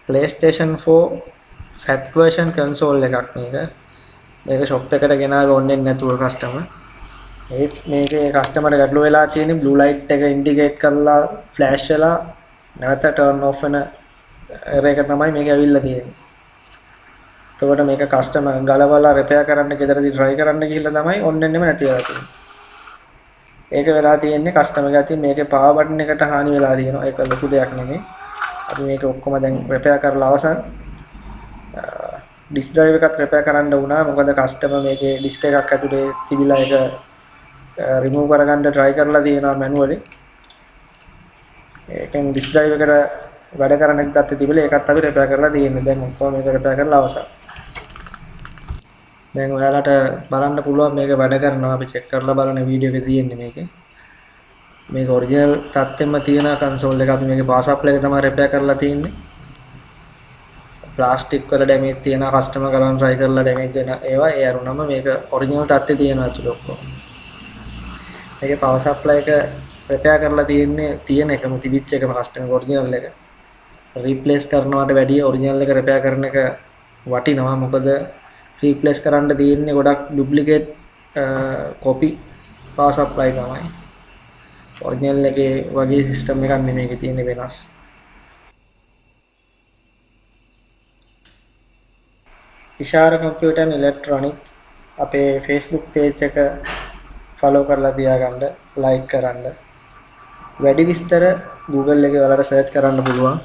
PlayStation 4 fat version console එකක් මේක. මේක shop එකට ගෙනාවේ ඕන්නේ නැතුව customer. ඒත් මේකේ customer ගැටලුව වෙලා තියෙන්නේ blue light එක indicate කරලා flash වෙලා නැවත turn off වෙන error එක තමයි මේක ඇවිල්ලා තියෙන්නේ. එතකොට මේක customer ගලවලා repair කරන්න ගෙදරදී try කරන්න ගිහිල්ලා තමයි ඔන්නෙන්නෙම නැති වෙලා තියෙන්නේ. ඒක වෙලා තියෙන්නේ customer ගේ අතින් මේකේ power button එකට හානි වෙලා තියෙනවා. ඒක ලොකු දෙයක් නෙමෙයි. අපි මේක ඔක්කොම දැන් repair කරලා අවසන්. disk drive එකක් repair කරන්න වුණා. මොකද customer මේකේ disk එකක් ඇතුලේ තිබිලා ඒක remove කරගන්න try කරලා තියෙනවා manually. ඒකෙන් disk drive එකට වැඩ කරන්න ගත්තේ තිබිලා ඒකත් අපි repair කරලා තියෙන්නේ. දැන් ඔක්කොම මේක repair කරලා අවසන්. දැන් ඔයාලට බලන්න පුළුවන් මේක වැඩ කරනවා. අපි check කරලා බලන වීඩියෝ එකේ තියෙන්නේ මේකේ. මේක ඔරිජිනල් තත්ත්වෙම තියෙන කන්සෝල් එක අපි මේකේ power supply එක තමයි repair කරලා තියෙන්නේ. ප්ලාස්ටික් වල ඩැමේජ් තියෙනවා කස්ටමර් කරන් try කරලා ඩැමේජ් වෙන ඒවා ඒ අරුණම මේක ඔරිජිනල් තත්ත්වේ තියෙනවා ඇතුළේ ඔක්කොම. මේකේ power supply එක repair කරලා තියෙන එකම තිබිච්ච එකම කස්ටමර් ඔරිජිනල් එක. replace කරනවට වැඩිය ඔරිජිනල් එක repair කරන එක වටිනවා. මොකද replace කරන්න තියෙන්නේ ගොඩක් duplicate copy power supply තමයි. ඔරිජිනල් එකේ වගේ සිස්ටම් එකක් නෙමෙයි මේකේ තියෙන්නේ වෙනස්. Ishara Computer and Electronic අපේ Facebook page එක follow කරලා තියාගන්න, like කරන්න. වැඩි විස්තර Google එකේ ඔයාලට search කරන්න පුළුවන්.